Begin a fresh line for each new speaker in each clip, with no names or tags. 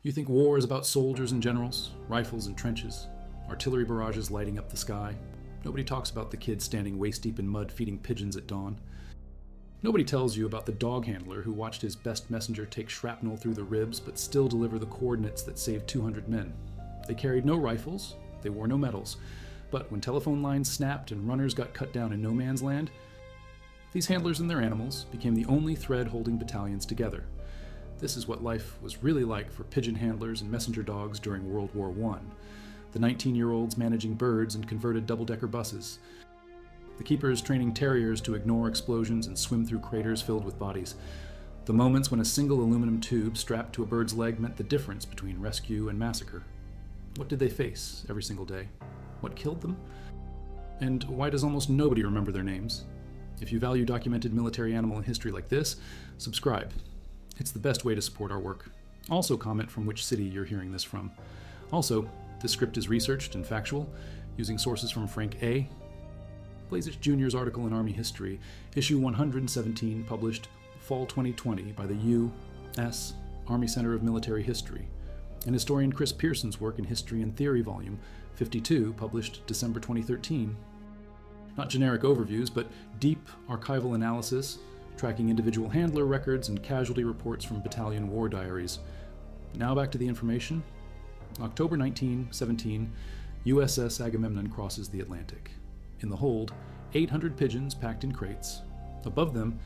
You think war is about soldiers and generals, rifles and trenches, artillery barrages lighting up the sky. Nobody talks about the kids standing waist-deep in mud feeding pigeons at dawn. Nobody tells you about the dog handler who watched his best messenger take shrapnel through the ribs but still deliver the coordinates that saved 200 men. They carried no rifles, they wore no medals, but when telephone lines snapped and runners got cut down in no man's land, these handlers and their animals became the only thread holding battalions together. This is what life was really like for pigeon handlers and messenger dogs during World War I. The 19-year-olds managing birds and converted double-decker buses. The keepers training terriers to ignore explosions and swim through craters filled with bodies. The moments when a single aluminum tube strapped to a bird's leg meant the difference between rescue and massacre. What did they face every single day? What killed them? And why does almost nobody remember their names? If you value documented military animal history like this, subscribe. It's the best way to support our work. Also comment from which city you're hearing this from. Also, this script is researched and factual, using sources from Frank A. Blazich Jr.'s article in Army History, issue 117, published fall 2020 by the U.S. Army Center of Military History, and historian Chris Pearson's work in History and Theory, volume 52, published December 2013. Not generic overviews, but deep archival analysis, tracking individual handler records and casualty reports from battalion war diaries. Now back to the information. October 1917, USS Agamemnon crosses the Atlantic. In the hold, 800 pigeons packed in crates. Above them,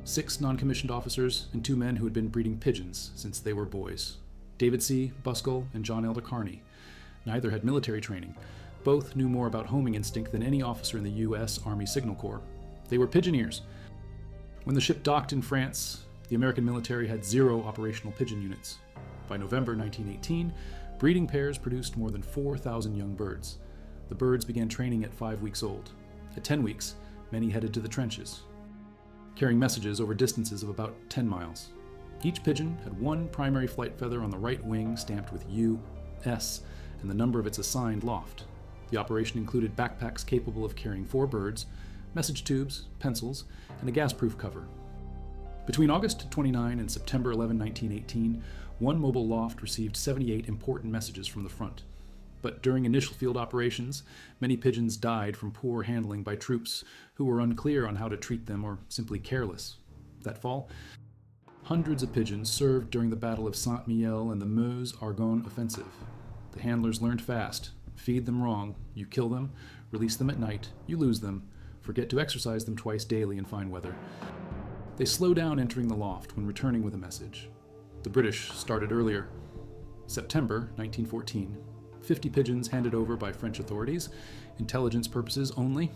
6 non-commissioned officers and 2 men who had been breeding pigeons since they were boys. David C. Buskell and John Elder Carney. Neither had military training. Both knew more about homing instinct than any officer in the U.S. Army Signal Corps. They were pigeoneers. When the ship docked in France, the American military had 0 operational pigeon units. By November 1918, breeding pairs produced more than 4,000 young birds. The birds began training at 5 weeks old. At 10 weeks, many headed to the trenches, carrying messages over distances of about 10 miles. Each pigeon had 1 primary flight feather on the right wing stamped with U.S. and the number of its assigned loft. The operation included backpacks capable of carrying 4 birds, message tubes, pencils, and a gas-proof cover. Between August 29 and September 11, 1918, one mobile loft received 78 important messages from the front. But during initial field operations, many pigeons died from poor handling by troops who were unclear on how to treat them or simply careless. That fall, hundreds of pigeons served during the Battle of Saint-Mihiel and the Meuse-Argonne offensive. The handlers learned fast. Feed them wrong, you kill them, release them at night, you lose them, forget to exercise them twice daily in fine weather. They slow down entering the loft when returning with a message. The British started earlier. September 1914. 50 pigeons handed over by French authorities, intelligence purposes only.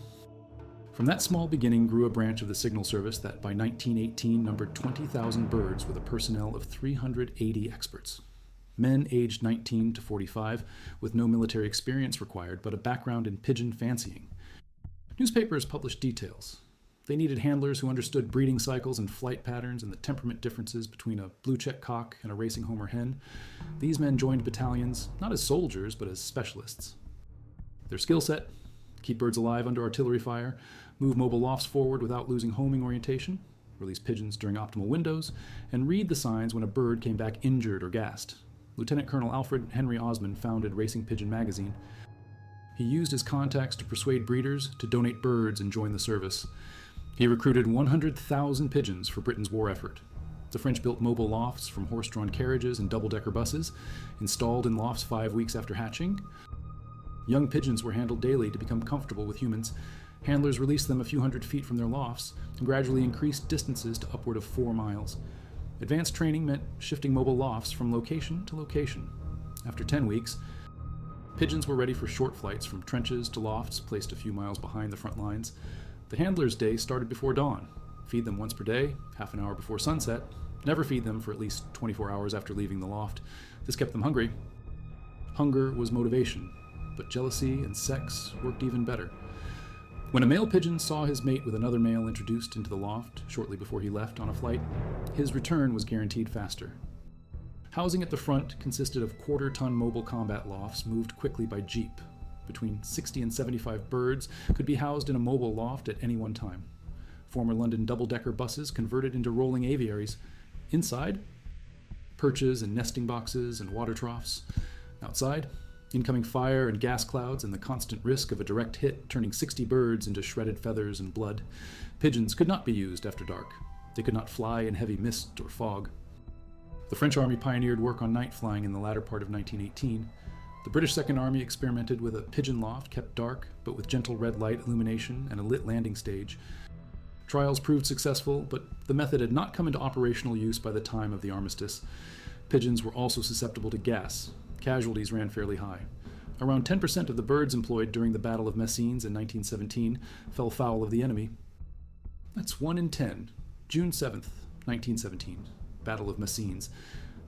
From that small beginning grew a branch of the Signal Service that by 1918 numbered 20,000 birds with a personnel of 380 experts. Men aged 19 to 45 with no military experience required but a background in pigeon fancying. Newspapers published details. They needed handlers who understood breeding cycles and flight patterns and the temperament differences between a blue-check cock and a racing homer hen. These men joined battalions, not as soldiers, but as specialists. Their skill set: keep birds alive under artillery fire, move mobile lofts forward without losing homing orientation, release pigeons during optimal windows, and read the signs when a bird came back injured or gassed. Lieutenant Colonel Alfred Henry Osmond founded Racing Pigeon magazine. He used his contacts to persuade breeders to donate birds and join the service. He recruited 100,000 pigeons for Britain's war effort. The French built mobile lofts from horse-drawn carriages and double-decker buses, installed in lofts 5 weeks after hatching. Young pigeons were handled daily to become comfortable with humans. Handlers released them a few hundred feet from their lofts and gradually increased distances to upward of 4 miles. Advanced training meant shifting mobile lofts from location to location. After 10 weeks, pigeons were ready for short flights from trenches to lofts placed a few miles behind the front lines. The handler's day started before dawn. Feed them once per day, half an hour before sunset. Never feed them for at least 24 hours after leaving the loft. This kept them hungry. Hunger was motivation, but jealousy and sex worked even better. When a male pigeon saw his mate with another male introduced into the loft shortly before he left on a flight, his return was guaranteed faster. Housing at the front consisted of quarter-ton mobile combat lofts moved quickly by jeep. Between 60 and 75 birds could be housed in a mobile loft at any one time. Former London double-decker buses converted into rolling aviaries. Inside, perches and nesting boxes and water troughs. Outside, incoming fire and gas clouds and the constant risk of a direct hit turning 60 birds into shredded feathers and blood. Pigeons could not be used after dark. They could not fly in heavy mist or fog. The French Army pioneered work on night flying in the latter part of 1918. The British Second Army experimented with a pigeon loft kept dark, but with gentle red light illumination and a lit landing stage. Trials proved successful, but the method had not come into operational use by the time of the armistice. Pigeons were also susceptible to gas. Casualties ran fairly high. Around 10% of the birds employed during the Battle of Messines in 1917 fell foul of the enemy. That's 1 in 10. June 7th, 1917. Battle of Messines.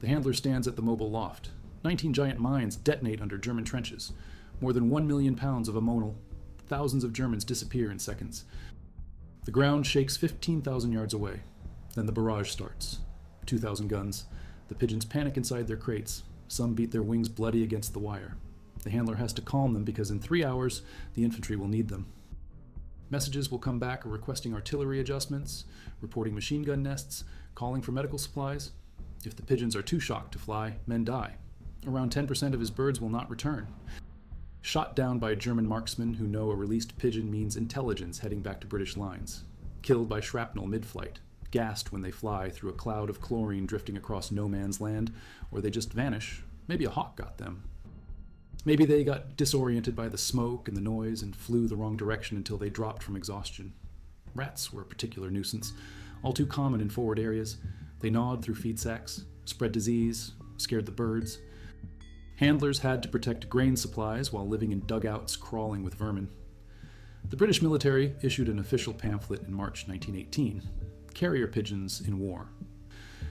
The handler stands at the mobile loft. 19 giant mines detonate under German trenches. More than 1 million pounds of ammonal. Thousands of Germans disappear in seconds. The ground shakes 15,000 yards away. Then the barrage starts. 2,000 guns. The pigeons panic inside their crates. Some beat their wings bloody against the wire. The handler has to calm them because in 3 hours, the infantry will need them. Messages will come back requesting artillery adjustments, reporting machine gun nests, calling for medical supplies. If the pigeons are too shocked to fly, men die. Around 10% of his birds will not return. Shot down by German marksmen who know a released pigeon means intelligence heading back to British lines. Killed by shrapnel mid-flight. Gassed when they fly through a cloud of chlorine drifting across no man's land, or they just vanish. Maybe a hawk got them. Maybe they got disoriented by the smoke and the noise and flew the wrong direction until they dropped from exhaustion. Rats were a particular nuisance, all too common in forward areas. They gnawed through feed sacks, spread disease, scared the birds. Handlers had to protect grain supplies while living in dugouts crawling with vermin. The British military issued an official pamphlet in March 1918, Carrier Pigeons in War.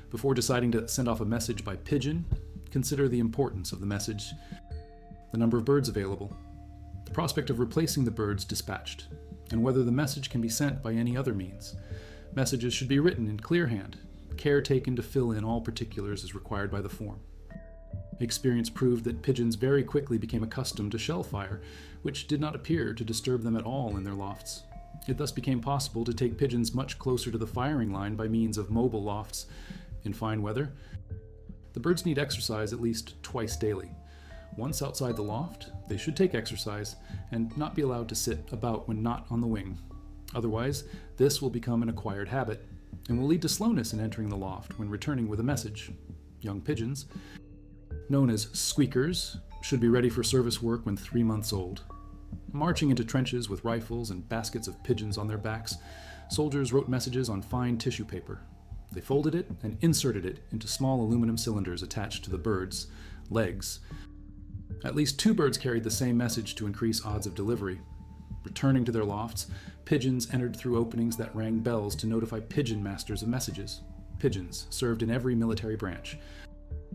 Before deciding to send off a message by pigeon, consider the importance of the message, the number of birds available, the prospect of replacing the birds dispatched, and whether the message can be sent by any other means. Messages should be written in clear hand, care taken to fill in all particulars as required by the form. Experience proved that pigeons very quickly became accustomed to shell fire, which did not appear to disturb them at all in their lofts. It thus became possible to take pigeons much closer to the firing line by means of mobile lofts. In fine weather, the birds need exercise at least twice daily. Once outside the loft, they should take exercise and not be allowed to sit about when not on the wing. Otherwise, this will become an acquired habit and will lead to slowness in entering the loft when returning with a message. Young pigeons, known as squeakers, should be ready for service work when 3 months old. Marching into trenches with rifles and baskets of pigeons on their backs, soldiers wrote messages on fine tissue paper. They folded it and inserted it into small aluminum cylinders attached to the birds' legs. At least 2 birds carried the same message to increase odds of delivery. Returning to their lofts, pigeons entered through openings that rang bells to notify pigeon masters of messages. Pigeons served in every military branch.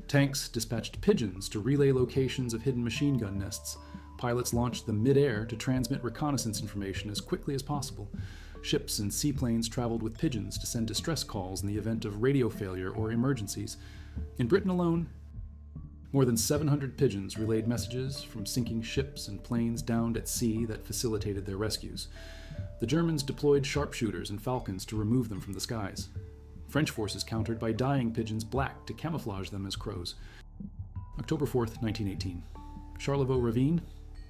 Tanks dispatched pigeons to relay locations of hidden machine gun nests. Pilots launched them mid-air to transmit reconnaissance information as quickly as possible. Ships and seaplanes traveled with pigeons to send distress calls in the event of radio failure or emergencies. In Britain alone, more than 700 pigeons relayed messages from sinking ships and planes downed at sea that facilitated their rescues. The Germans deployed sharpshooters and falcons to remove them from the skies. French forces countered by dyeing pigeons black to camouflage them as crows. October 4th, 1918. Charlevoix Ravine,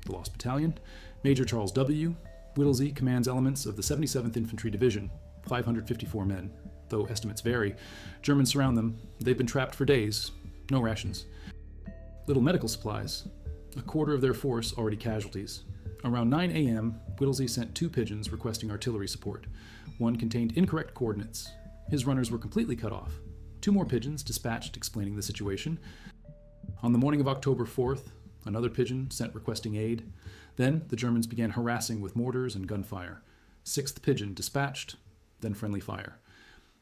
the Lost Battalion, Major Charles W. Whittlesey commands elements of the 77th Infantry Division, 554 men. Though estimates vary, Germans surround them. They've been trapped for days. No rations. Little medical supplies. A quarter of their force already casualties. Around 9 a.m., Whittlesey sent 2 pigeons requesting artillery support. One contained incorrect coordinates. His runners were completely cut off. 2 more pigeons dispatched explaining the situation. On the morning of October 4th, another pigeon sent requesting aid. Then the Germans began harassing with mortars and gunfire. 6th pigeon dispatched, then friendly fire.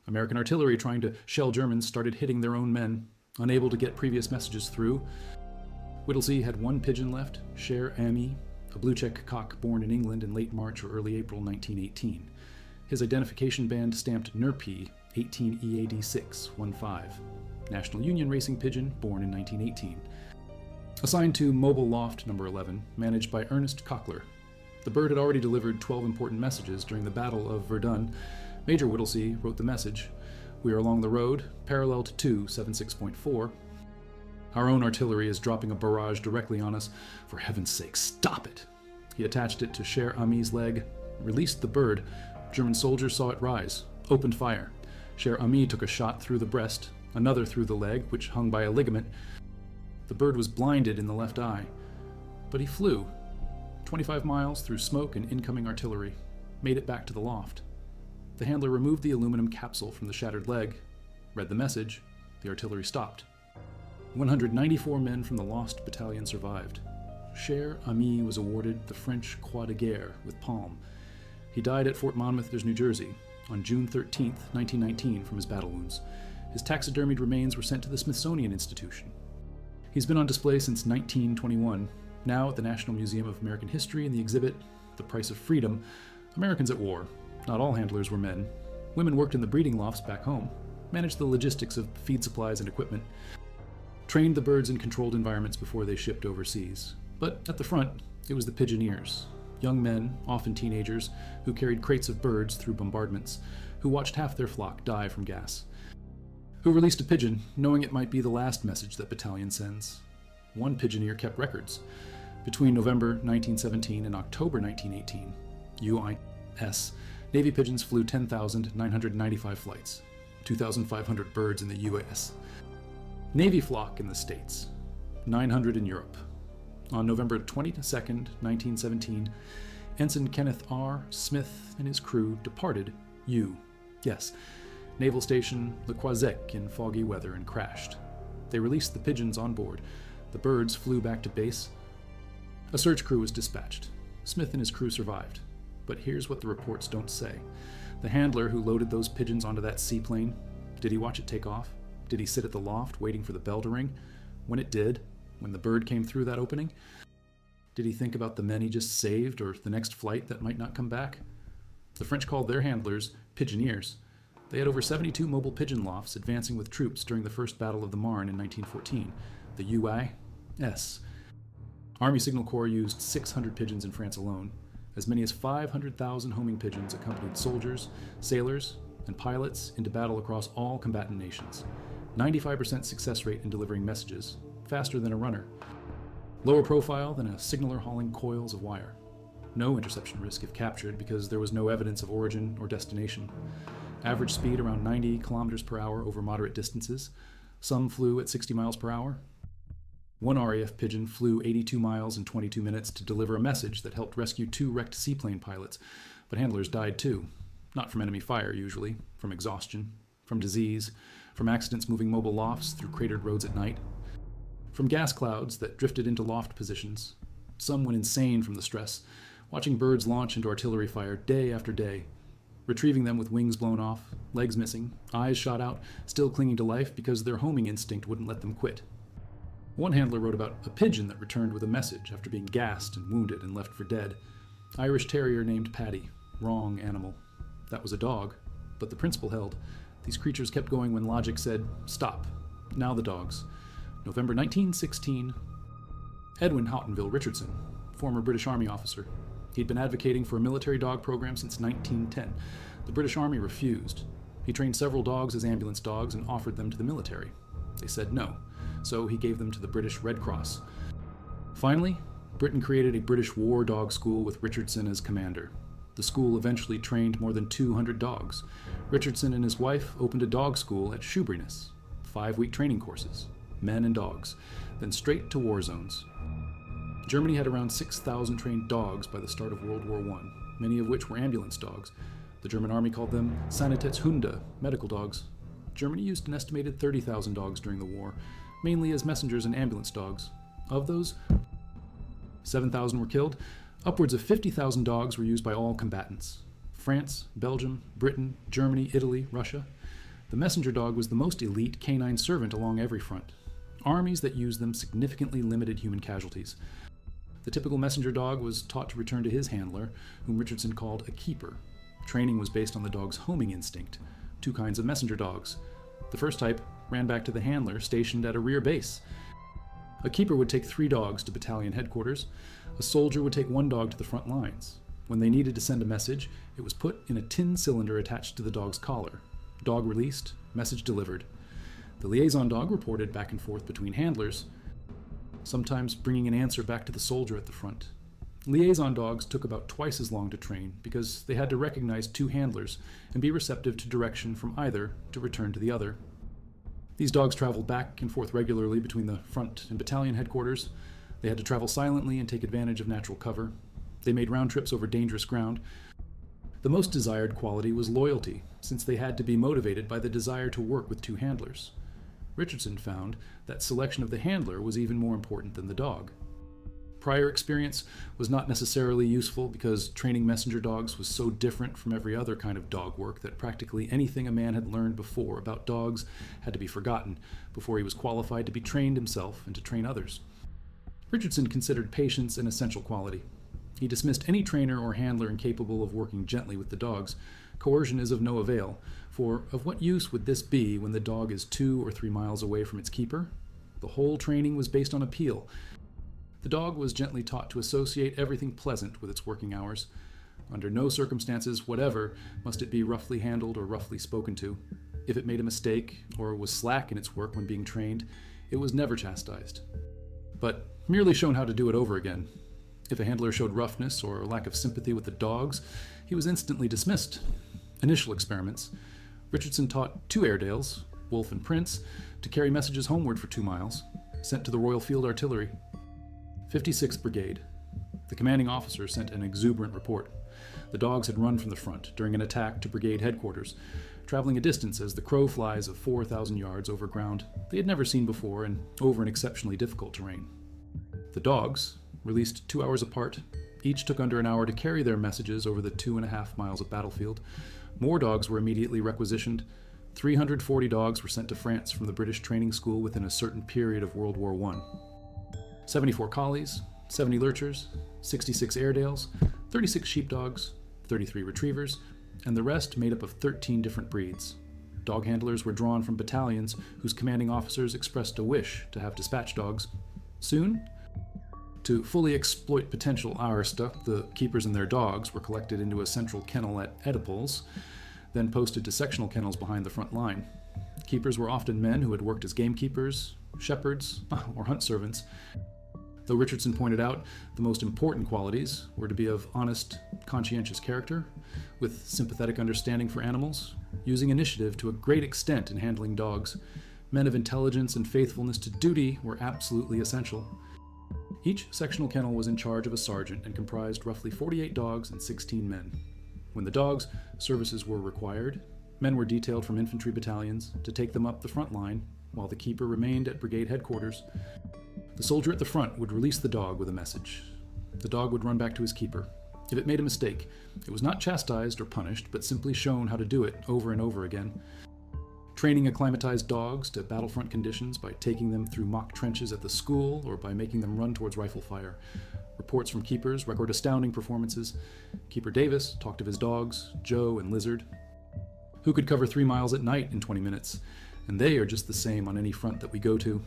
American artillery trying to shell Germans started hitting their own men, unable to get previous messages through. Whittlesey had 1 pigeon left, Cher, a blue-check cock born in England in late March or early April 1918. His identification band stamped NERP 18 EAD 615, National Union racing pigeon born in 1918. Assigned to Mobile Loft number 11, managed by Ernest Cockler. The bird had already delivered 12 important messages during the Battle of Verdun. Major Whittlesey wrote the message. We are along the road, parallel to 276.4. Our own artillery is dropping a barrage directly on us. For heaven's sake, stop it! He attached it to Cher Ami's leg, released the bird. German soldiers saw it rise, opened fire. Cher Ami took a shot through the breast, another through the leg, which hung by a ligament. The bird was blinded in the left eye, but he flew 25 miles through smoke and incoming artillery, made it back to the loft. The handler removed the aluminum capsule from the shattered leg, read the message. The artillery stopped. 194 men from the lost battalion survived. Cher Ami was awarded the French Croix de Guerre with Palm. He died at Fort Monmouth, New Jersey, on June 13, 1919, from his battle wounds. His taxidermied remains were sent to the Smithsonian Institution. He's been on display since 1921, now at the National Museum of American History in the exhibit The Price of Freedom, Americans at War. Not all handlers were men. Women worked in the breeding lofts back home, managed the logistics of feed supplies and equipment, trained the birds in controlled environments before they shipped overseas. But at the front, it was the Pigeoneers, young men, often teenagers, who carried crates of birds through bombardments, who watched half their flock die from gas, who released a pigeon, knowing it might be the last message that battalion sends. One Pigeoneer kept records. Between November 1917 and October 1918, UIS, Navy pigeons flew 10,995 flights, 2,500 birds in the US. Navy flock in the States, 900 in Europe. On November 22nd, 1917, Ensign Kenneth R. Smith and his crew departed Naval Station Le Croisic in foggy weather and crashed. They released the pigeons on board. The birds flew back to base. A search crew was dispatched. Smith and his crew survived. But here's what the reports don't say. The handler who loaded those pigeons onto that seaplane, did he watch it take off? Did he sit at the loft waiting for the bell to ring? When it did, when the bird came through that opening? Did he think about the men he just saved or the next flight that might not come back? The French called their handlers Pigeoneers. They had over 72 mobile pigeon lofts advancing with troops during the First Battle of the Marne in 1914, the UIS. Army Signal Corps used 600 pigeons in France alone. As many as 500,000 homing pigeons accompanied soldiers, sailors, and pilots into battle across all combatant nations. 95% success rate in delivering messages, faster than a runner. Lower profile than a signaler hauling coils of wire. No interception risk if captured because there was no evidence of origin or destination. Average speed around 90 kilometers per hour over moderate distances. Some flew at 60 miles per hour. One RAF pigeon flew 82 miles in 22 minutes to deliver a message that helped rescue 2 wrecked seaplane pilots, but handlers died too. Not from enemy fire, usually, from exhaustion, from disease, from accidents moving mobile lofts through cratered roads at night, from gas clouds that drifted into loft positions. Some went insane from the stress, watching birds launch into artillery fire day after day, retrieving them with wings blown off, legs missing, eyes shot out, still clinging to life because their homing instinct wouldn't let them quit. One handler wrote about a pigeon that returned with a message after being gassed and wounded and left for dead. Irish terrier named Paddy. Wrong animal. That was a dog, but the principle held. These creatures kept going when logic said, stop. Now the dogs. November 1916. Edwin Houghtonville Richardson, former British Army officer. He'd been advocating for a military dog program since 1910. The British Army refused. He trained several dogs as ambulance dogs and offered them to the military. They said no, so he gave them to the British Red Cross. Finally, Britain created a British war dog school with Richardson as commander. The school eventually trained more than 200 dogs. Richardson and his wife opened a dog school at Shoeburyness. 5-week training courses, men and dogs, then straight to war zones. Germany had around 6,000 trained dogs by the start of World War I, many of which were ambulance dogs. The German army called them Sanitätshunde, medical dogs. Germany used an estimated 30,000 dogs during the war, mainly as messengers and ambulance dogs. Of those, 7,000 were killed. Upwards of 50,000 dogs were used by all combatants. France, Belgium, Britain, Germany, Italy, Russia. The messenger dog was the most elite canine servant along every front. Armies that used them significantly limited human casualties. The typical messenger dog was taught to return to his handler, whom Richardson called a keeper. Training was based on the dog's homing instinct. 2 kinds of messenger dogs. The first type ran back to the handler stationed at a rear base. A keeper would take 3 dogs to battalion headquarters. A soldier would take 1 dog to the front lines. When they needed to send a message, it was put in a tin cylinder attached to the dog's collar. Dog released, Message delivered. The liaison dog reported back and forth between handlers, sometimes bringing an answer back to the soldier at the front. Liaison dogs took about twice as long to train because they had to recognize two handlers and be receptive to direction from either to return to the other. These dogs traveled back and forth regularly between the front and battalion headquarters. They had to travel silently and take advantage of natural cover. They made round trips over dangerous ground. The most desired quality was loyalty, since they had to be motivated by the desire to work with two handlers. Richardson found that selection of the handler was even more important than the dog. Prior experience was not necessarily useful because training messenger dogs was so different from every other kind of dog work that practically anything a man had learned before about dogs had to be forgotten before he was qualified to be trained himself and to train others. Richardson considered patience an essential quality. He dismissed any trainer or handler incapable of working gently with the dogs. Coercion is of no avail, for of what use would this be when the dog is 2 or 3 miles away from its keeper? The whole training was based on appeal. The dog was gently taught to associate everything pleasant with its working hours. Under no circumstances whatever must it be roughly handled or roughly spoken to. If it made a mistake or was slack in its work when being trained, it was never chastised, but merely shown how to do it over again. If a handler showed roughness or lack of sympathy with the dogs, he was instantly dismissed. Initial experiments. Richardson taught 2 Airedales, Wolf and Prince, to carry messages homeward for 2 miles, sent to the Royal Field Artillery. 56th Brigade. The commanding officer sent an exuberant report. The dogs had run from the front during an attack to brigade headquarters, traveling a distance as the crow flies of 4,000 yards over ground they had never seen before and over an exceptionally difficult terrain. The dogs, released 2 hours apart, each took under an hour to carry their messages over the 2.5 miles of battlefield. More dogs were immediately requisitioned. 340 dogs were sent to France from the British training school within a certain period of World War I. 74 collies, 70 lurchers, 66 Airedales, 36 sheepdogs, 33 retrievers, and the rest made up of 13 different breeds. Dog handlers were drawn from battalions whose commanding officers expressed a wish to have dispatch dogs. Soon, to fully exploit potential Arista, the keepers and their dogs were collected into a central kennel at Oedipals, then posted to sectional kennels behind the front line. Keepers were often men who had worked as gamekeepers, shepherds, or hunt servants. Though Richardson pointed out the most important qualities were to be of honest, conscientious character, with sympathetic understanding for animals, using initiative to a great extent in handling dogs. Men of intelligence and faithfulness to duty were absolutely essential. Each sectional kennel was in charge of a sergeant and comprised roughly 48 dogs and 16 men. When the dogs' services were required, men were detailed from infantry battalions to take them up the front line, while the keeper remained at brigade headquarters. The soldier at the front would release the dog with a message. The dog would run back to his keeper. If it made a mistake, it was not chastised or punished, but simply shown how to do it over and over again. Training acclimatized dogs to battlefront conditions by taking them through mock trenches at the school or by making them run towards rifle fire. Reports from keepers record astounding performances. Keeper Davis talked of his dogs, Joe and Lizard, who could cover 3 miles at night in 20 minutes, and they are just the same on any front that we go to.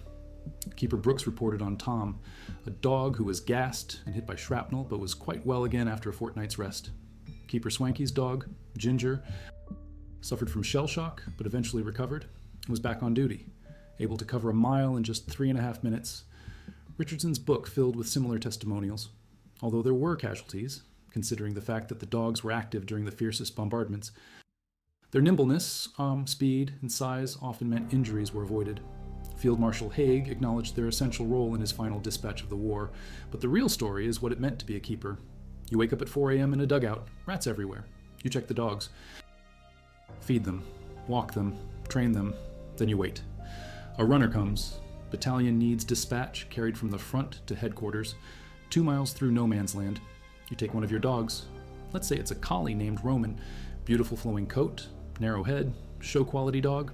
Keeper Brooks reported on Tom, a dog who was gassed and hit by shrapnel but was quite well again after a fortnight's rest. Keeper Swanky's dog, Ginger, suffered from shell shock but eventually recovered and was back on duty, able to cover a mile in just 3.5 minutes. Richardson's book filled with similar testimonials, although there were casualties, considering the fact that the dogs were active during the fiercest bombardments. Their nimbleness, speed, and size often meant injuries were avoided. Field Marshal Haig acknowledged their essential role in his final dispatch of the war, but the real story is what it meant to be a keeper. You wake up at 4 a.m. in a dugout, rats everywhere. You check the dogs. Feed them, walk them, train them, then you wait. A runner comes. Battalion needs dispatch carried from the front to headquarters, 2 miles through no man's land. You take one of your dogs. Let's say it's a collie named Roman. Beautiful flowing coat, narrow head, show quality dog.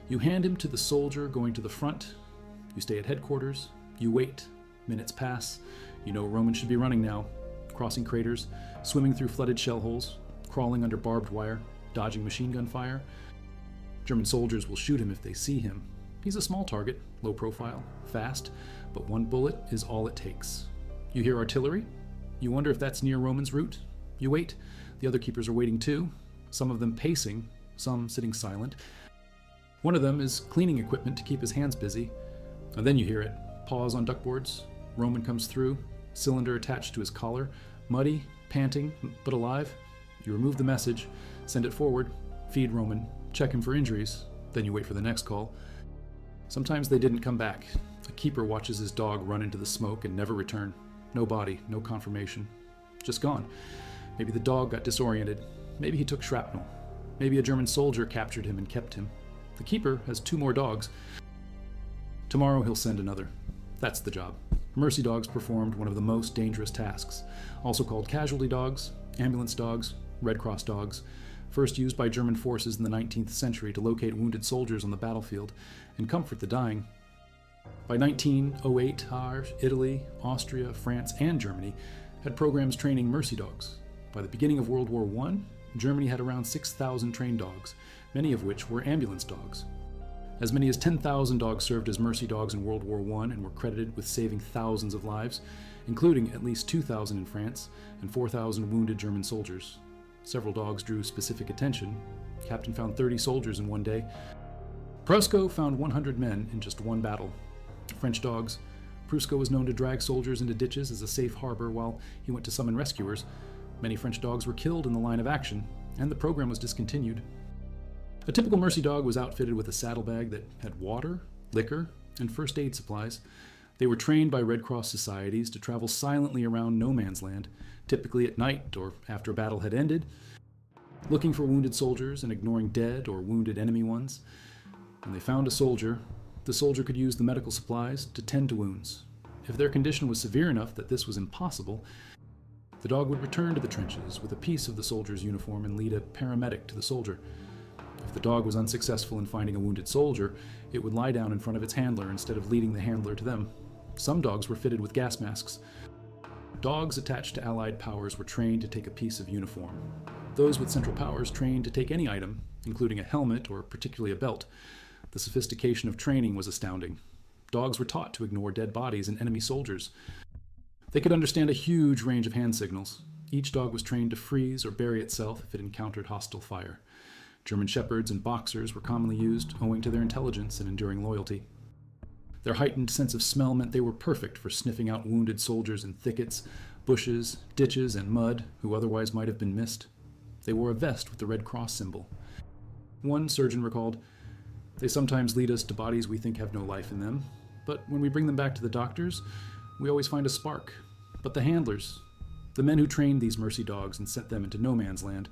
You hand him to the soldier going to the front. You stay at headquarters. You wait. Minutes pass. You know Roman should be running now. Crossing craters, swimming through flooded shell holes, crawling under barbed wire, dodging machine gun fire. German soldiers will shoot him if they see him. He's a small target, low profile, fast, but one bullet is all it takes. You hear artillery. You wonder if that's near Roman's route. You wait. The other keepers are waiting too, some of them pacing, some sitting silent. One of them is cleaning equipment to keep his hands busy, and then you hear it. Paws on duckboards, Roman comes through, cylinder attached to his collar, muddy, panting, but alive. You remove the message, send it forward, feed Roman, check him for injuries, then you wait for the next call. Sometimes they didn't come back. A keeper watches his dog run into the smoke and never return. No body, no confirmation. Just gone. Maybe the dog got disoriented. Maybe he took shrapnel. Maybe a German soldier captured him and kept him. The keeper has 2 more dogs. Tomorrow he'll send another. That's the job. Mercy dogs performed one of the most dangerous tasks, also called casualty dogs, ambulance dogs, Red Cross dogs, first used by German forces in the 19th century to locate wounded soldiers on the battlefield and comfort the dying. By 1908, Italy, Austria, France, and Germany had programs training mercy dogs. By the beginning of World War I, Germany had around 6,000 trained dogs, many of which were ambulance dogs. As many as 10,000 dogs served as mercy dogs in World War I and were credited with saving thousands of lives, including at least 2,000 in France and 4,000 wounded German soldiers. Several dogs drew specific attention. Captain found 30 soldiers in one day. Prusco found 100 men in just one battle. French dogs. Prusco was known to drag soldiers into ditches as a safe harbor while he went to summon rescuers. Many French dogs were killed in the line of action, and the program was discontinued. A typical mercy dog was outfitted with a saddlebag that had water, liquor, and first aid supplies. They were trained by Red Cross societies to travel silently around no man's land, typically at night or after a battle had ended, looking for wounded soldiers and ignoring dead or wounded enemy ones. When they found a soldier, the soldier could use the medical supplies to tend to wounds. If their condition was severe enough that this was impossible, the dog would return to the trenches with a piece of the soldier's uniform and lead a paramedic to the soldier. If the dog was unsuccessful in finding a wounded soldier, it would lie down in front of its handler instead of leading the handler to them. Some dogs were fitted with gas masks. Dogs attached to Allied powers were trained to take a piece of uniform. Those with Central powers trained to take any item, including a helmet or particularly a belt. The sophistication of training was astounding. Dogs were taught to ignore dead bodies and enemy soldiers. They could understand a huge range of hand signals. Each dog was trained to freeze or bury itself if it encountered hostile fire. German shepherds and boxers were commonly used owing to their intelligence and enduring loyalty. Their heightened sense of smell meant they were perfect for sniffing out wounded soldiers in thickets, bushes, ditches, and mud who otherwise might have been missed. They wore a vest with the Red Cross symbol. One surgeon recalled, "They sometimes lead us to bodies we think have no life in them, but when we bring them back to the doctors, we always find a spark. But the handlers, the men who trained these mercy dogs and sent them into no man's land,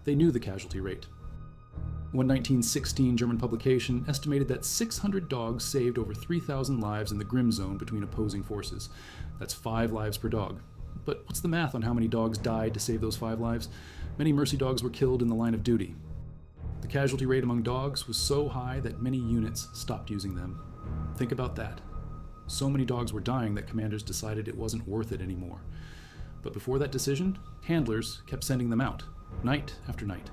they knew the casualty rate. One 1916 German publication estimated that 600 dogs saved over 3,000 lives in the Grim Zone between opposing forces. That's 5 lives per dog. But what's the math on how many dogs died to save those 5 lives? Many mercy dogs were killed in the line of duty. The casualty rate among dogs was so high that many units stopped using them. Think about that. So many dogs were dying that commanders decided it wasn't worth it anymore. But before that decision, handlers kept sending them out, night after night.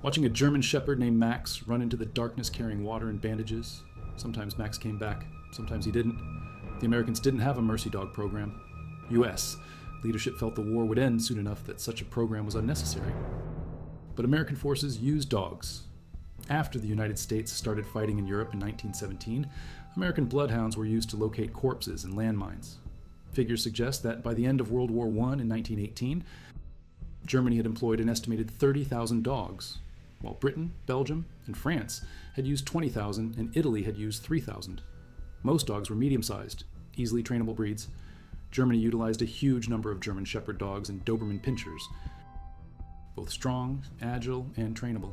Watching a German shepherd named Max run into the darkness carrying water and bandages. Sometimes Max came back, sometimes he didn't. The Americans didn't have a mercy dog program. U.S. leadership felt the war would end soon enough that such a program was unnecessary. But American forces used dogs. After the United States started fighting in Europe in 1917, American bloodhounds were used to locate corpses and landmines. Figures suggest that by the end of World War I in 1918, Germany had employed an estimated 30,000 dogs, while Britain, Belgium, and France had used 20,000 and Italy had used 3,000. Most dogs were medium-sized, easily trainable breeds. Germany utilized a huge number of German Shepherd dogs and Doberman Pinschers, both strong, agile, and trainable.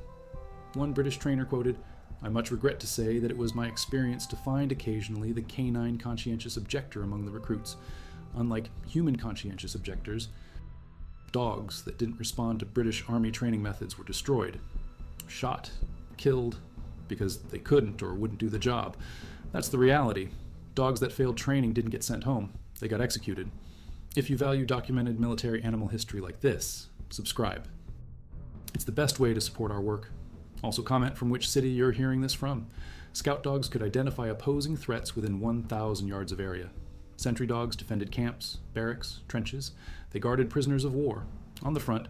One British trainer quoted, "I much regret to say that it was my experience to find occasionally the canine conscientious objector among the recruits. Unlike human conscientious objectors, dogs that didn't respond to British Army training methods were destroyed, shot, killed, because they couldn't or wouldn't do the job. That's the reality. Dogs that failed training didn't get sent home. They got executed. If you value documented military animal history like this, subscribe. It's the best way to support our work. Also comment from which city you're hearing this from. Scout dogs could identify opposing threats within 1,000 yards of area. Sentry dogs defended camps, barracks, trenches. They guarded prisoners of war. On the front,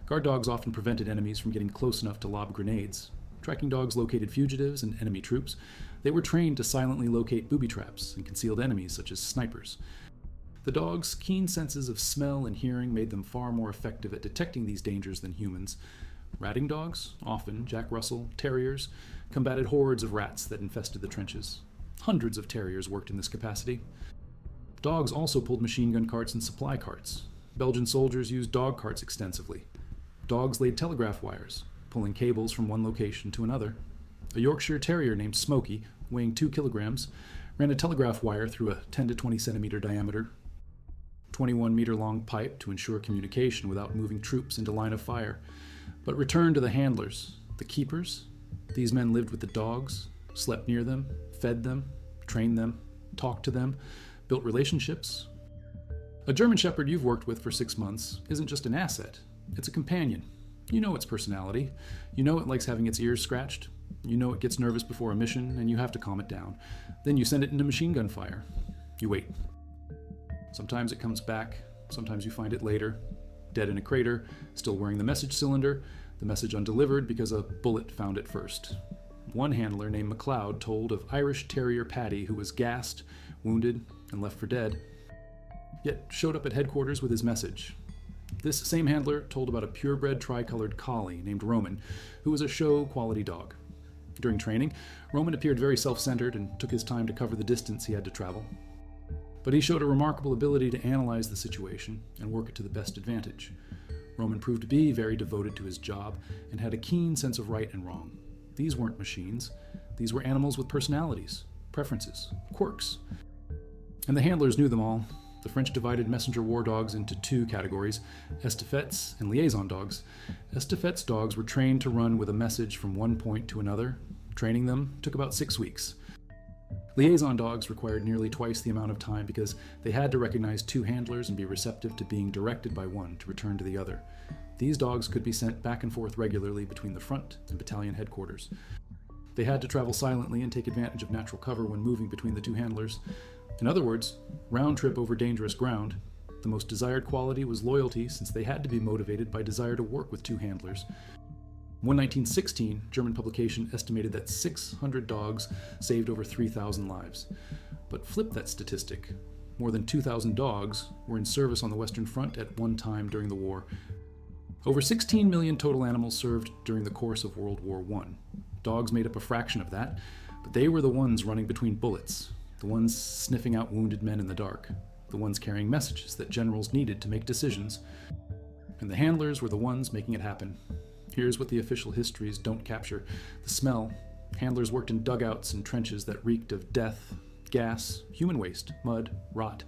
guard dogs often prevented enemies from getting close enough to lob grenades. Tracking dogs located fugitives and enemy troops. They were trained to silently locate booby traps and concealed enemies such as snipers. The dogs' keen senses of smell and hearing made them far more effective at detecting these dangers than humans. Ratting dogs, often Jack Russell Terriers, combated hordes of rats that infested the trenches. Hundreds of terriers worked in this capacity. Dogs also pulled machine gun carts and supply carts. Belgian soldiers used dog carts extensively. Dogs laid telegraph wires, pulling cables from one location to another. A Yorkshire Terrier named Smokey, weighing 2 kilograms, ran a telegraph wire through a 10 to 20 centimeter diameter, 21-meter long pipe to ensure communication without moving troops into line of fire. But return to the handlers, the keepers. These men lived with the dogs, slept near them, fed them, trained them, talked to them, built relationships. A German Shepherd you've worked with for 6 months isn't just an asset, it's a companion. You know its personality. You know it likes having its ears scratched. You know it gets nervous before a mission, and you have to calm it down. Then you send it into machine gun fire. You wait. Sometimes it comes back. Sometimes you find it later, dead in a crater, still wearing the message cylinder, the message undelivered because a bullet found it first. One handler named MacLeod told of Irish Terrier Paddy who was gassed, wounded, and left for dead, yet showed up at headquarters with his message. This same handler told about a purebred tricolored collie named Roman, who was a show-quality dog. During training, Roman appeared very self-centered and took his time to cover the distance he had to travel. But he showed a remarkable ability to analyze the situation and work it to the best advantage. Roman proved to be very devoted to his job and had a keen sense of right and wrong. These weren't machines. These were animals with personalities, preferences, quirks. And the handlers knew them all. The French divided messenger war dogs into 2 categories, estafettes and liaison dogs. Estafettes dogs were trained to run with a message from one point to another. Training them took about 6 weeks. Liaison dogs required nearly twice the amount of time because they had to recognize 2 handlers and be receptive to being directed by one to return to the other. These dogs could be sent back and forth regularly between the front and battalion headquarters. They had to travel silently and take advantage of natural cover when moving between the 2 handlers. In other words, round trip over dangerous ground. The most desired quality was loyalty, since they had to be motivated by desire to work with 2 handlers. One 1916 German publication estimated that 600 dogs saved over 3,000 lives. But flip that statistic. More than 2,000 dogs were in service on the Western Front at one time during the war. Over 16 million total animals served during the course of World War I. Dogs made up a fraction of that, but they were the ones running between bullets, the ones sniffing out wounded men in the dark, the ones carrying messages that generals needed to make decisions. And the handlers were the ones making it happen. Here's what the official histories don't capture: the smell. Handlers worked in dugouts and trenches that reeked of death, gas, human waste, mud, rot.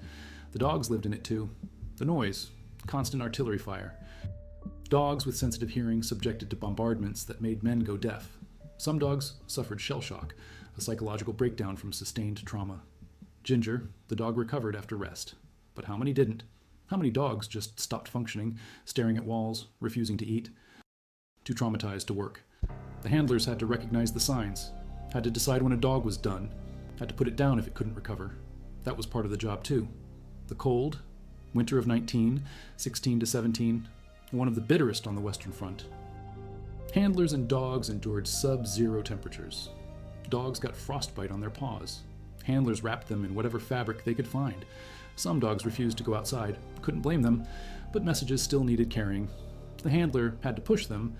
The dogs lived in it too. The noise, constant artillery fire. Dogs with sensitive hearing subjected to bombardments that made men go deaf. Some dogs suffered shell shock, a psychological breakdown from sustained trauma. Ginger, the dog, recovered after rest. But how many didn't? How many dogs just stopped functioning, staring at walls, refusing to eat? Too traumatized to work. The handlers had to recognize the signs, had to decide when a dog was done, had to put it down if it couldn't recover. That was part of the job too. The cold, winter of 16 to 17, one of the bitterest on the Western Front. Handlers and dogs endured sub-zero temperatures. Dogs got frostbite on their paws. Handlers wrapped them in whatever fabric they could find. Some dogs refused to go outside. Couldn't blame them, but messages still needed carrying. The handler had to push them,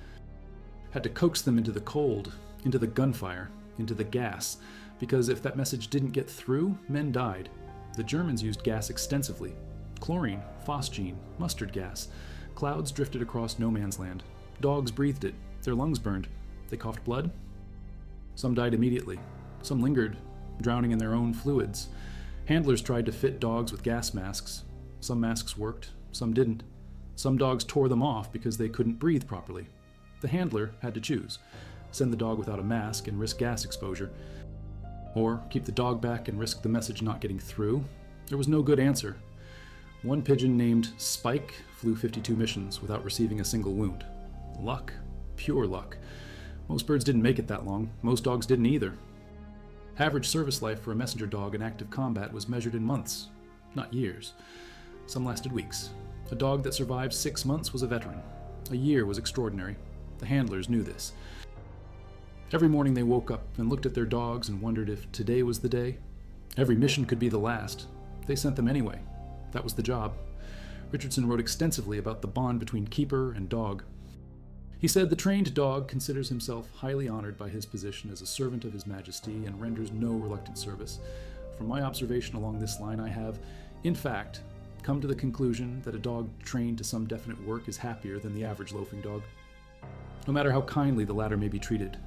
had to coax them into the cold, into the gunfire, into the gas, because if that message didn't get through, men died. The Germans used gas extensively. Chlorine, phosgene, mustard gas. Clouds drifted across no man's land. Dogs breathed it. Their lungs burned. They coughed blood. Some died immediately. Some lingered, drowning in their own fluids. Handlers tried to fit dogs with gas masks. Some masks worked, some didn't. Some dogs tore them off because they couldn't breathe properly. The handler had to choose: send the dog without a mask and risk gas exposure, or keep the dog back and risk the message not getting through. There was no good answer. One pigeon named Spike flew 52 missions without receiving a single wound. Luck. Pure luck. Most birds didn't make it that long. Most dogs didn't either. Average service life for a messenger dog in active combat was measured in months, not years. Some lasted weeks. A dog that survived 6 months was a veteran. A year was extraordinary. The handlers knew this. Every morning they woke up and looked at their dogs and wondered if today was the day. Every mission could be the last. They sent them anyway. That was the job. Richardson wrote extensively about the bond between keeper and dog. He said the trained dog considers himself highly honored by his position as a servant of His Majesty and renders no reluctant service. From my observation along this line, I have, in fact, come to the conclusion that a dog trained to some definite work is happier than the average loafing dog, no matter how kindly the latter may be treated.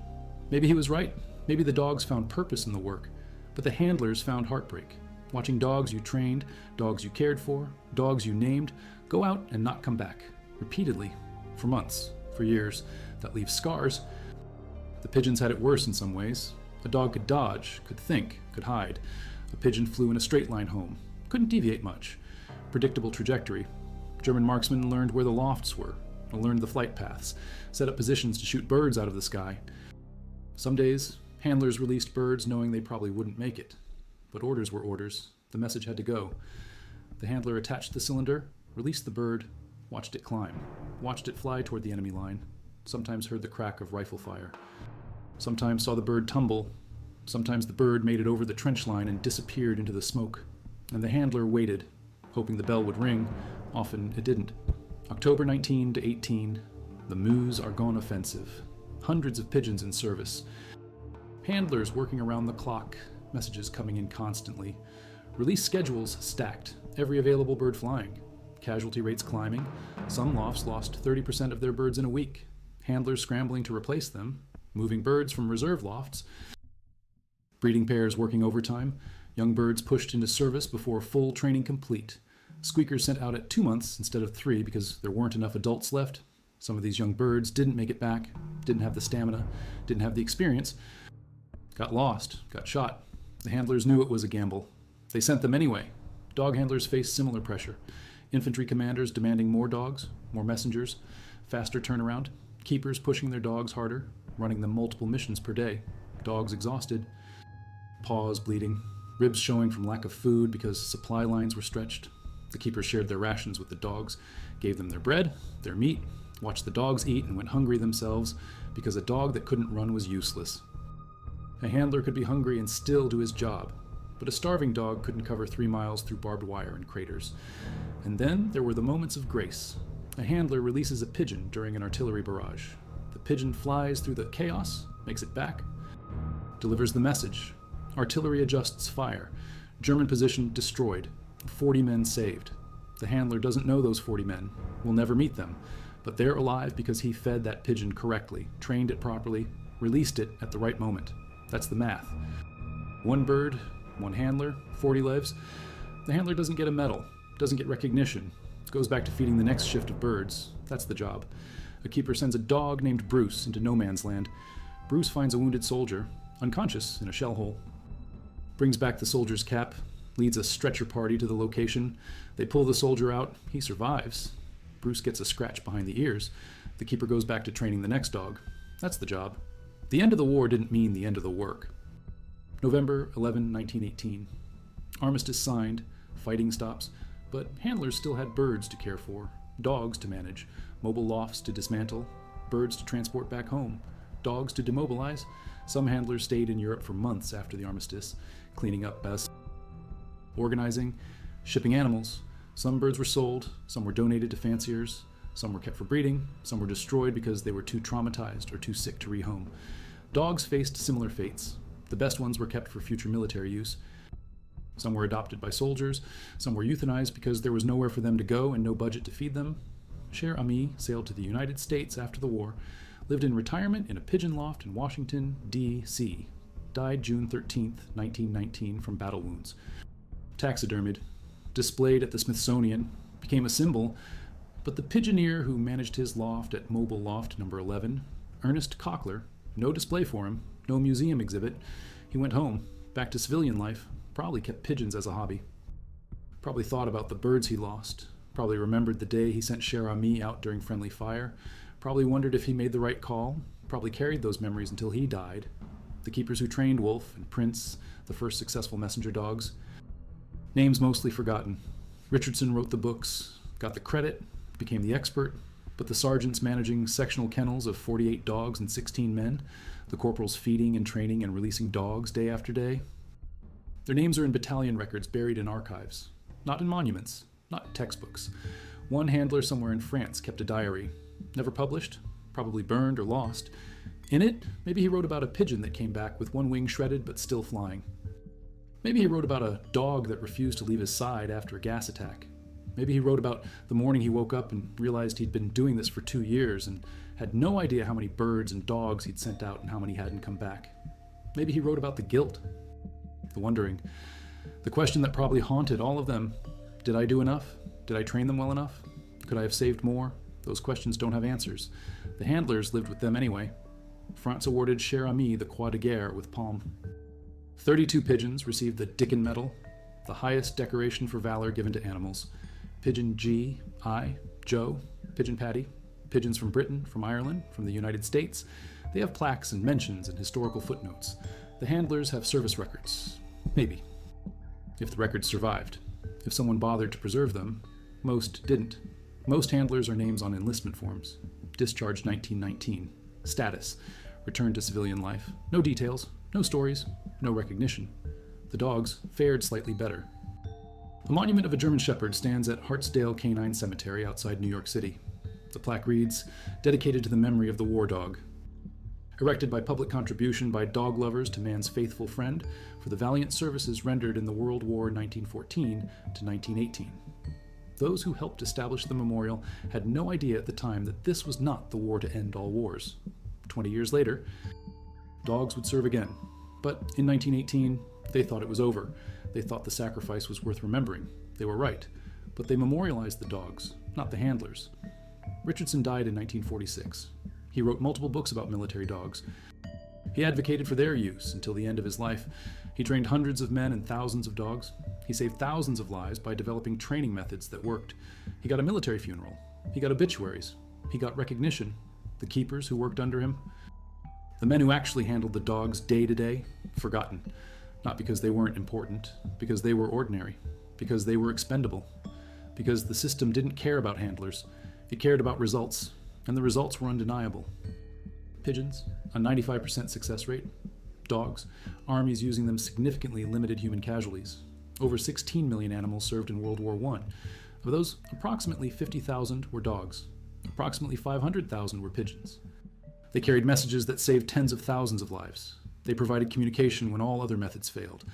Maybe he was right. Maybe the dogs found purpose in the work, but the handlers found heartbreak. Watching dogs you trained, dogs you cared for, dogs you named, go out and not come back, repeatedly, for months, for years, that leaves scars. The pigeons had it worse in some ways. A dog could dodge, could think, could hide. A pigeon flew in a straight line home, couldn't deviate much. Predictable trajectory. German marksmen learned where the lofts were, learned the flight paths, set up positions to shoot birds out of the sky. Some days, handlers released birds knowing they probably wouldn't make it. But orders were orders. The message had to go. The handler attached the cylinder, released the bird, watched it climb, watched it fly toward the enemy line, sometimes heard the crack of rifle fire, sometimes saw the bird tumble, sometimes the bird made it over the trench line and disappeared into the smoke. And the handler waited, hoping the bell would ring. Often it didn't. October 19 to 18, the Meuse-Argonne offensive. Hundreds of pigeons in service. Handlers working around the clock, messages coming in constantly. Release schedules stacked, every available bird flying. Casualty rates climbing. Some lofts lost 30% of their birds in a week. Handlers scrambling to replace them. Moving birds from reserve lofts. Breeding pairs working overtime. Young birds pushed into service before full training complete. Squeakers sent out at 2 months instead of 3 because there weren't enough adults left. Some of these young birds didn't make it back, didn't have the stamina, didn't have the experience. Got lost, got shot. The handlers knew it was a gamble. They sent them anyway. Dog handlers faced similar pressure. Infantry commanders demanding more dogs, more messengers, faster turnaround. Keepers pushing their dogs harder, running them multiple missions per day. Dogs exhausted. Paws bleeding. Ribs showing from lack of food because supply lines were stretched. The keepers shared their rations with the dogs, gave them their bread, their meat, watched the dogs eat and went hungry themselves because a dog that couldn't run was useless. A handler could be hungry and still do his job, but a starving dog couldn't cover 3 miles through barbed wire and craters. And then there were the moments of grace. A handler releases a pigeon during an artillery barrage. The pigeon flies through the chaos, makes it back, delivers the message. Artillery adjusts fire. German position destroyed. 40 men saved. The handler doesn't know those 40 men, will never meet them, but they're alive because he fed that pigeon correctly, trained it properly, released it at the right moment. That's the math. 1 bird, 1 handler, 40 lives. The handler doesn't get a medal, doesn't get recognition. Goes back to feeding the next shift of birds. That's the job. A keeper sends a dog named Bruce into no man's land. Bruce finds a wounded soldier, unconscious in a shell hole. Brings back the soldier's cap, leads a stretcher party to the location. They pull the soldier out. He survives. Bruce gets a scratch behind the ears. The keeper goes back to training the next dog. That's the job. The end of the war didn't mean the end of the work. November 11, 1918. Armistice signed. Fighting stops. But handlers still had birds to care for, dogs to manage, mobile lofts to dismantle, birds to transport back home, dogs to demobilize. Some handlers stayed in Europe for months after the armistice, cleaning up mess, organizing, shipping animals. Some birds were sold, some were donated to fanciers, some were kept for breeding, some were destroyed because they were too traumatized or too sick to rehome. Dogs faced similar fates. The best ones were kept for future military use. Some were adopted by soldiers, some were euthanized because there was nowhere for them to go and no budget to feed them. Cher sailed to the United States after the war, lived in retirement in a pigeon loft in Washington, D.C. Died June 13, 1919 from battle wounds. Taxidermied, displayed at the Smithsonian, became a symbol, but the pigeoneer who managed his loft at Mobile Loft number 11, Ernest Cockler, no display for him, no museum exhibit. He went home, back to civilian life, probably kept pigeons as a hobby. Probably thought about the birds he lost, probably remembered the day he sent Cher out during friendly fire, probably wondered if he made the right call, probably carried those memories until he died. The keepers who trained Wolf and Prince, the first successful messenger dogs. Names mostly forgotten. Richardson wrote the books, got the credit, became the expert, but the sergeants managing sectional kennels of 48 dogs and 16 men, the corporals feeding and training and releasing dogs day after day. Their names are in battalion records buried in archives, not in monuments, not textbooks. One handler somewhere in France kept a diary, never published, probably burned or lost. In it, maybe he wrote about a pigeon that came back with one wing shredded but still flying. Maybe he wrote about a dog that refused to leave his side after a gas attack. Maybe he wrote about the morning he woke up and realized he'd been doing this for 2 years and had no idea how many birds and dogs he'd sent out and how many hadn't come back. Maybe he wrote about the guilt, the wondering, the question that probably haunted all of them. Did I do enough? Did I train them well enough? Could I have saved more? Those questions don't have answers. The handlers lived with them anyway. France awarded Cher the Croix de Guerre with Palm. 32 pigeons received the Dickon Medal, the highest decoration for valor given to animals. Pigeon G, I, Joe, Pigeon Patty, pigeons from Britain, from Ireland, from the United States. They have plaques and mentions and historical footnotes. The handlers have service records. Maybe. If the records survived. If someone bothered to preserve them. Most didn't. Most handlers are names on enlistment forms. Discharged 1919. Status. Returned to civilian life. No details. No stories. No recognition. The dogs fared slightly better. A monument of a German Shepherd stands at Hartsdale Canine Cemetery outside New York City. The plaque reads, "Dedicated to the memory of the war dog." Erected by public contribution by dog lovers to man's faithful friend for the valiant services rendered in the World War 1914 to 1918. Those who helped establish the memorial had no idea at the time that this was not the war to end all wars. 20 years later, dogs would serve again. But in 1918, they thought it was over. They thought the sacrifice was worth remembering. They were right. But they memorialized the dogs, not the handlers. Richardson died in 1946. He wrote multiple books about military dogs. He advocated for their use until the end of his life. He trained hundreds of men and thousands of dogs. He saved thousands of lives by developing training methods that worked. He got a military funeral. He got obituaries. He got recognition. The keepers who worked under him. The men who actually handled the dogs day to day, forgotten. Not because they weren't important, because they were ordinary, because they were expendable, because the system didn't care about handlers. It cared about results, and the results were undeniable. Pigeons, a 95% success rate. Dogs, armies using them significantly limited human casualties. Over 16 million animals served in World War I. Of those, approximately 50,000 were dogs. Approximately 500,000 were pigeons. They carried messages that saved tens of thousands of lives. They provided communication when all other methods failed.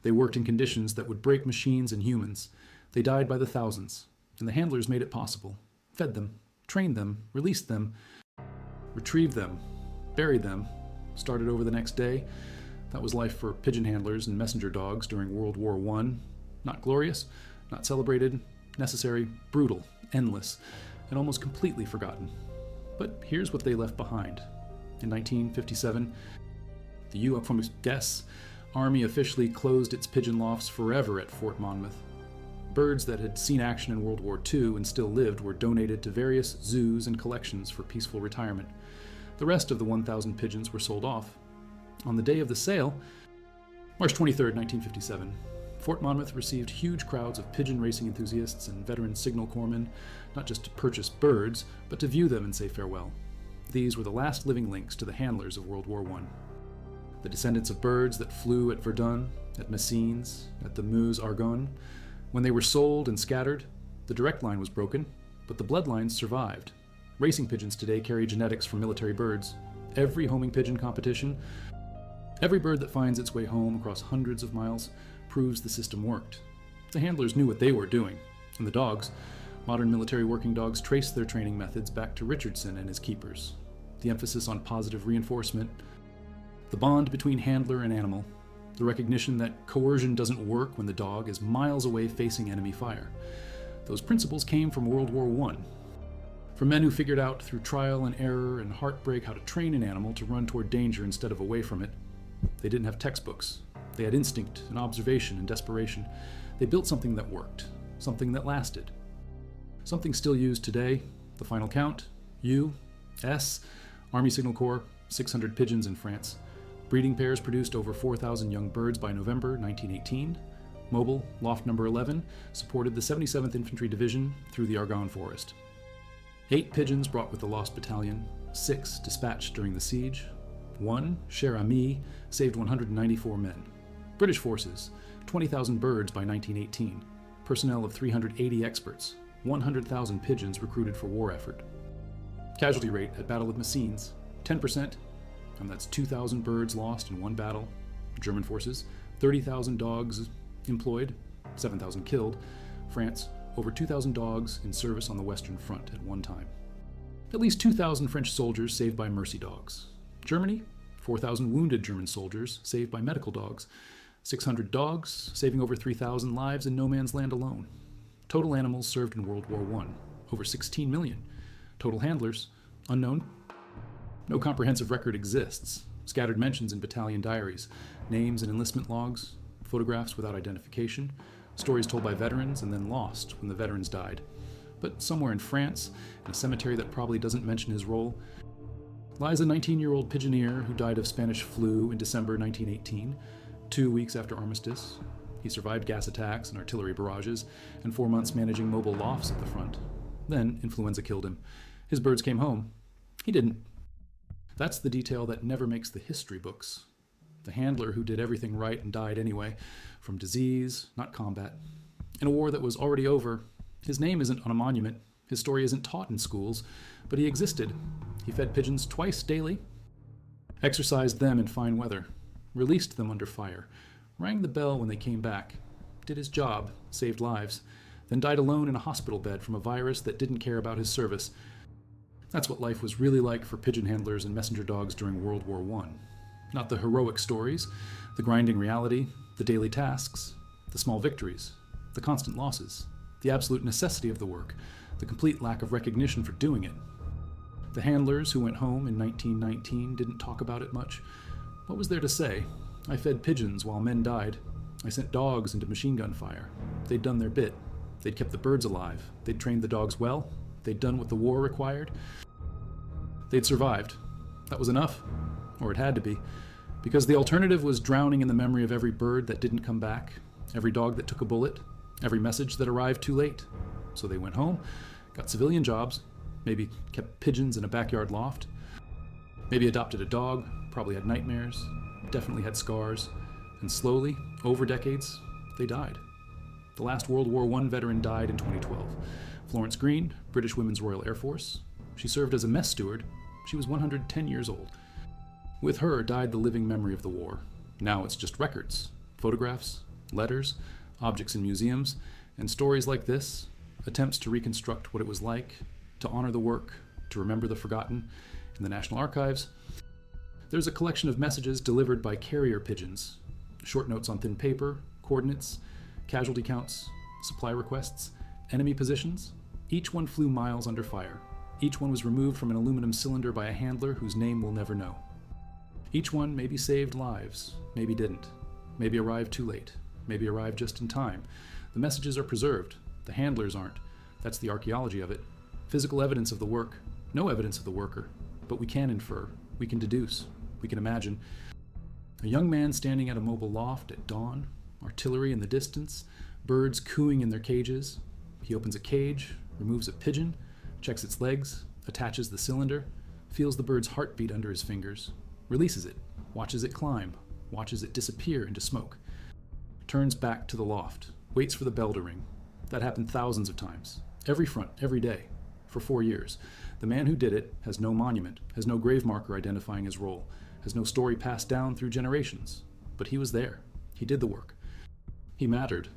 They worked in conditions that would break machines and humans. They died by the thousands, and the handlers made it possible. Fed them, trained them, released them, retrieved them, buried them, started over the next day. That was life for pigeon handlers and messenger dogs during World War I. Not glorious, not celebrated, necessary, brutal, endless, and almost completely forgotten. But here's what they left behind. In 1957, the U.S. Army officially closed its pigeon lofts forever at Fort Monmouth. Birds that had seen action in World War II and still lived were donated to various zoos and collections for peaceful retirement. The rest of the 1,000 pigeons were sold off. On the day of the sale, March 23, 1957, Fort Monmouth received huge crowds of pigeon racing enthusiasts and veteran signal corpsmen, not just to purchase birds, but to view them and say farewell. These were the last living links to the handlers of World War I. The descendants of birds that flew at Verdun, at Messines, at the Meuse-Argonne. When they were sold and scattered, the direct line was broken, but the bloodlines survived. Racing pigeons today carry genetics from military birds. Every homing pigeon competition, every bird that finds its way home across hundreds of miles, proves the system worked. The handlers knew what they were doing, and the dogs, modern military working dogs, traced their training methods back to Richardson and his keepers. The emphasis on positive reinforcement, the bond between handler and animal, the recognition that coercion doesn't work when the dog is miles away facing enemy fire. Those principles came from World War I, from men who figured out through trial and error and heartbreak how to train an animal to run toward danger instead of away from it. They didn't have textbooks. They had instinct and observation and desperation. They built something that worked, something that lasted. Something still used today, the final count, U.S., Army Signal Corps, 600 pigeons in France. Breeding pairs produced over 4,000 young birds by November 1918. Mobile, Loft number 11, supported the 77th Infantry Division through the Argonne Forest. 8 pigeons brought with the lost battalion, 6 dispatched during the siege, 1, Cher, saved 194 men. British forces, 20,000 birds by 1918, personnel of 380 experts, 100,000 pigeons recruited for war effort. Casualty rate at Battle of Messines, 10%, and that's 2,000 birds lost in one battle. German forces, 30,000 dogs employed, 7,000 killed. France, over 2,000 dogs in service on the Western Front at one time. At least 2,000 French soldiers saved by mercy dogs. Germany, 4,000 wounded German soldiers saved by medical dogs. 600 dogs, saving over 3,000 lives in no man's land alone. Total animals served in World War I, over 16 million. Total handlers, unknown. No comprehensive record exists. Scattered mentions in battalion diaries, names and enlistment logs, photographs without identification, stories told by veterans and then lost when the veterans died. But somewhere in France, in a cemetery that probably doesn't mention his role, lies a 19-year-old pigeoneer who died of Spanish flu in December 1918, 2 weeks after Armistice. He survived gas attacks and artillery barrages, and 4 months managing mobile lofts at the front. Then influenza killed him. His birds came home. He didn't. That's the detail that never makes the history books. The handler who did everything right and died anyway, from disease, not combat. In a war that was already over, his name isn't on a monument, his story isn't taught in schools, but he existed. He fed pigeons twice daily, exercised them in fine weather, released them under fire, rang the bell when they came back, did his job, saved lives, then died alone in a hospital bed from a virus that didn't care about his service. That's what life was really like for pigeon handlers and messenger dogs during World War I. Not the heroic stories, the grinding reality, the daily tasks, the small victories, the constant losses, the absolute necessity of the work, the complete lack of recognition for doing it. The handlers who went home in 1919 didn't talk about it much. What was there to say? I fed pigeons while men died. I sent dogs into machine gun fire. They'd done their bit. They'd kept the birds alive. They'd trained the dogs well. They'd done what the war required. They'd survived. That was enough. Or it had to be. Because the alternative was drowning in the memory of every bird that didn't come back, every dog that took a bullet, every message that arrived too late. So they went home, got civilian jobs, maybe kept pigeons in a backyard loft, maybe adopted a dog, probably had nightmares, definitely had scars, and slowly, over decades, they died. The last World War I veteran died in 2012. Florence Green, British Women's Royal Air Force. She served as a mess steward. She was 110 years old. With her died the living memory of the war. Now it's just records, photographs, letters, objects in museums, and stories like this, attempts to reconstruct what it was like, to honor the work, to remember the forgotten. In the National Archives, there's a collection of messages delivered by carrier pigeons, short notes on thin paper, coordinates, casualty counts, supply requests, enemy positions. Each one flew miles under fire. Each one was removed from an aluminum cylinder by a handler whose name we'll never know. Each one maybe saved lives, maybe didn't, maybe arrived too late, maybe arrived just in time. The messages are preserved, the handlers aren't. That's the archaeology of it. Physical evidence of the work, no evidence of the worker, but we can infer, we can deduce, we can imagine. A young man standing at a mobile loft at dawn, artillery in the distance, birds cooing in their cages. He opens a cage, removes a pigeon, checks its legs, attaches the cylinder, feels the bird's heartbeat under his fingers, releases it, watches it climb, watches it disappear into smoke, turns back to the loft, waits for the bell to ring. That happened thousands of times, every front, every day, for 4 years. The man who did it has no monument, has no grave marker identifying his role, has no story passed down through generations. But he was there. He did the work. He mattered.